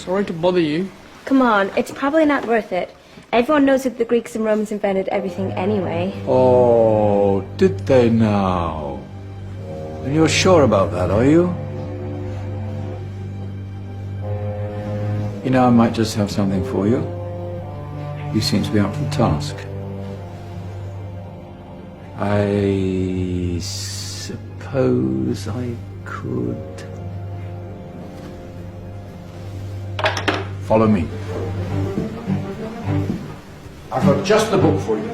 Sorry to bother you. Come on, it's probably not worth it. Everyone knows that the Greeks and Romans invented everything anyway. Oh, did they now? And you're sure about that, are you? You know, I might just have something for you. You seem to be up for the task. I suppose I could... Follow me. I've got just the book for you.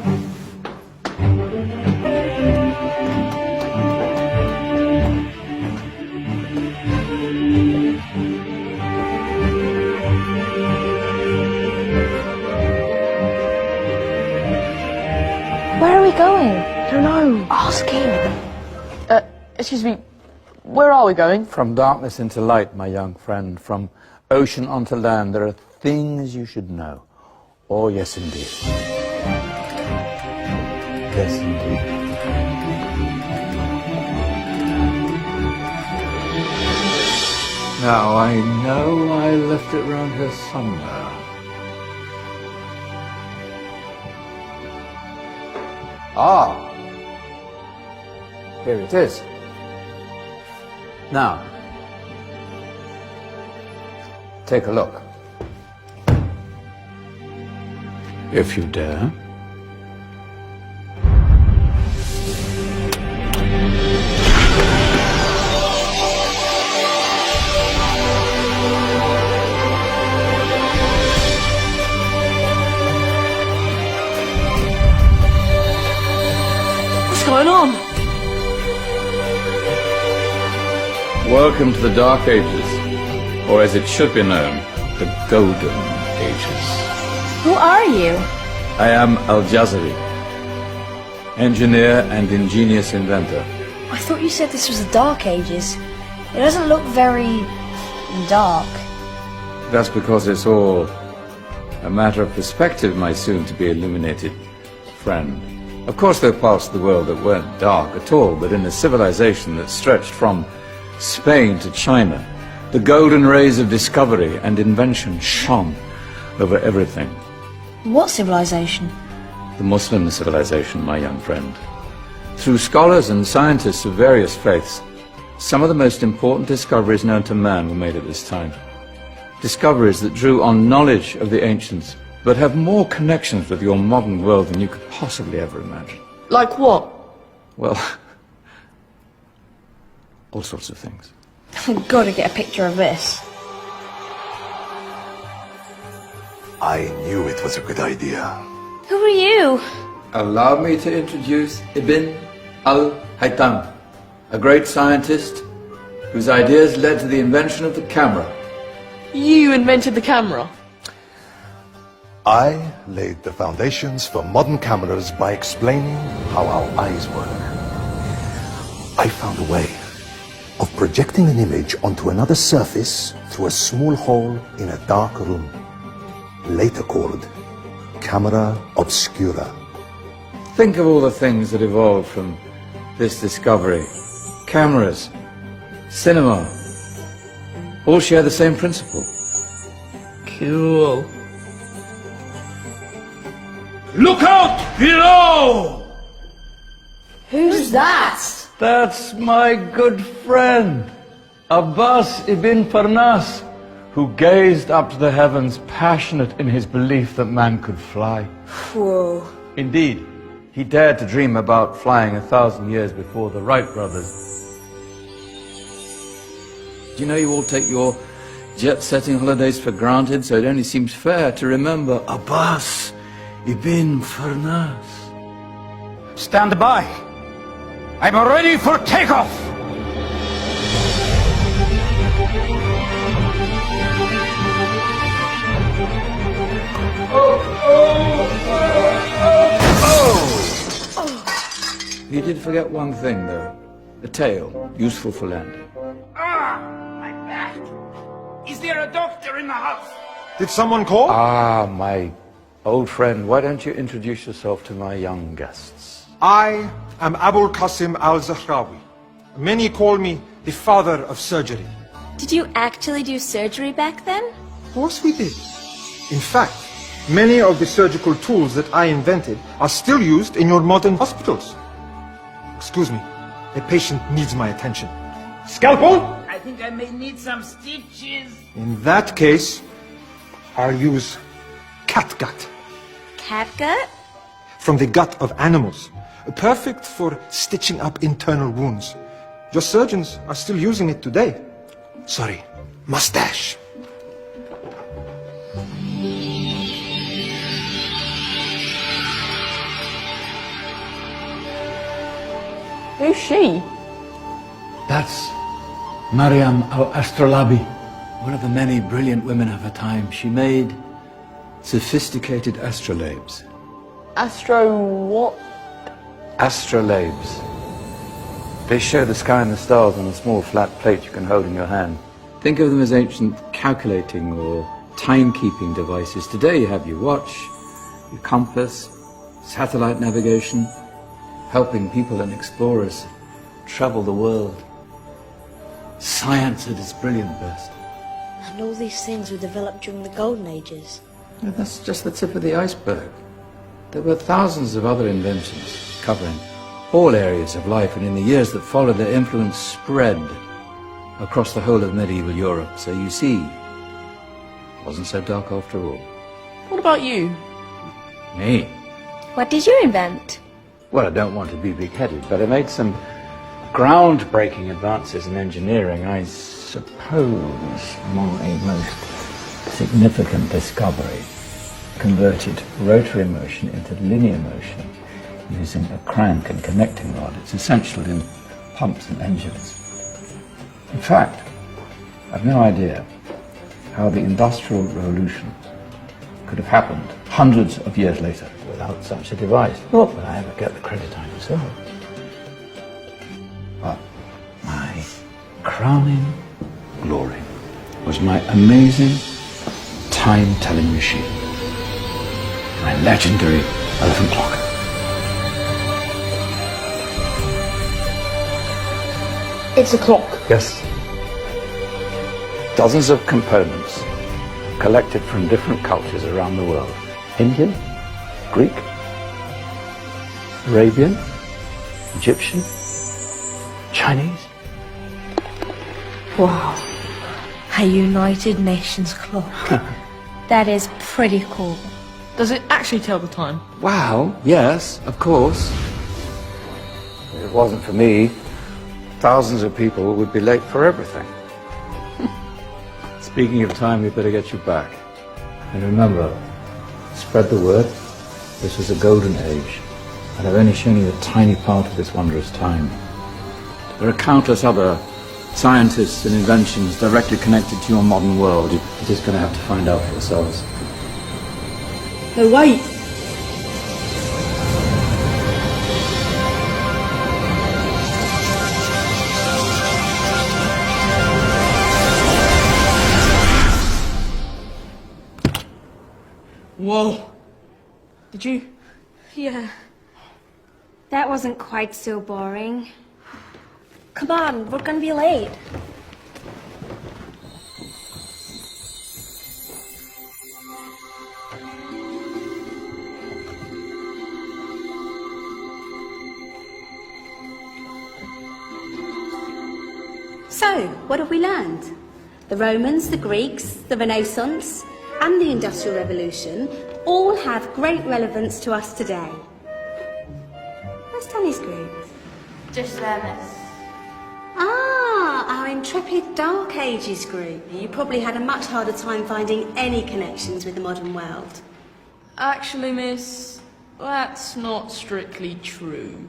Where are we going? I don't know. Ask him. Excuse me, where are we going? From darkness into light, my young friend. From ocean onto land, there are things you should know. Oh, yes, indeed. Yes, indeed. Now, I know I left it round here somewhere. Ah! Here it is. Now, take a look. If you dare. What's going on? Welcome to the Dark Ages, or as it should be known, the Golden Ages. Who are you? I am Al-Jazari, engineer and ingenious inventor. I thought you said this was the Dark Ages. It doesn't look very... dark. That's because it's all a matter of perspective, my soon-to-be illuminated friend. Of course, there are parts of the world that weren't dark at all, but in a civilization that stretched from Spain to China, the golden rays of discovery and invention shone over everything. What civilization? The Muslim civilization, my young friend. Through scholars and scientists of various faiths, some of the most important discoveries known to man were made at this time. Discoveries that drew on knowledge of the ancients, but have more connections with your modern world than you could possibly ever imagine. Like what? Well, all sorts of things. I've got to get a picture of this. I knew it was a good idea. Who are you? Allow me to introduce Ibn al-Haytham, a great scientist whose ideas led to the invention of the camera. You invented the camera? I laid the foundations for modern cameras by explaining how our eyes work. I found a way of projecting an image onto another surface through a small hole in a dark room, later called camera obscura. Think of all the things that evolved from this discovery. Cameras, cinema, all share the same principle. Cool. Look out below! Who's that? That's my good friend, Abbas ibn Farnas, who gazed up to the heavens, passionate in his belief that man could fly. Whoa. Indeed, he dared to dream about flying 1,000 years before the Wright brothers. Do you know you all take your jet-setting holidays for granted, so it only seems fair to remember Abbas ibn Farnas. Stand by. I'm ready for takeoff. You did forget one thing, though. The tail, useful for landing. My back. Is there a doctor in the house? Did someone call? Ah, my old friend, why don't you introduce yourself to my young guests? I am Abul Qasim al-Zahrawi. Many call me the father of surgery. Did you actually do surgery back then? course we did. In fact, many of the surgical tools that I invented are still used in your modern hospitals. Excuse me, a patient needs my attention. Scalpel? I think I may need some stitches. In that case, I'll use catgut. Catgut? From the gut of animals. Perfect for stitching up internal wounds. Your surgeons are still using it today. Sorry, mustache. Who's she? That's Mariam al-Astrolabi, one of the many brilliant women of her time. She made sophisticated astrolabes. Astro what? Astrolabes. They show the sky and the stars on a small flat plate you can hold in your hand. Think of them as ancient calculating or timekeeping devices. Today you have your watch, your compass, satellite navigation, helping people and explorers travel the world. Science at its brilliant best. And all these things were developed during the Golden Ages. Yeah, that's just the tip of the iceberg. There were thousands of other inventions covering all areas of life, and in the years that followed, their influence spread across the whole of medieval Europe. So you see, it wasn't so dark after all. What about you? Me? What did you invent? Well, I don't want to be big-headed, but I made some groundbreaking advances in engineering. I suppose my most significant discovery converted rotary motion into linear motion using a crank and connecting rod. It's essential in pumps and engines. In fact, I've no idea how the Industrial Revolution could have happened hundreds of years later without such a device. Not that I ever get the credit I deserve. But my crowning glory was my amazing time-telling machine, my legendary elephant clock. It's a clock. Yes. Dozens of components collected from different cultures around the world. Indian, Greek, Arabian, Egyptian, Chinese. Wow. A United Nations clock. That is pretty cool. Does it actually tell the time? Wow, yes, of course. If it wasn't for me, thousands of people would be late for everything. Speaking of time, we better get you back. And remember, spread the word. This was a golden age, and I've only shown you a tiny part of this wondrous time. There are countless other scientists and inventions directly connected to your modern world. You're just going to have to find out for yourselves. No, wait. Whoa. Did you? Yeah. That wasn't quite so boring. Come on, we're gonna be late. So, what have we learned? The Romans, the Greeks, the Renaissance, and the Industrial Revolution all have great relevance to us today. Where's Danny's group? Just there, miss. Ah, our intrepid Dark Ages group. You probably had a much harder time finding any connections with the modern world. Actually, miss, that's not strictly true.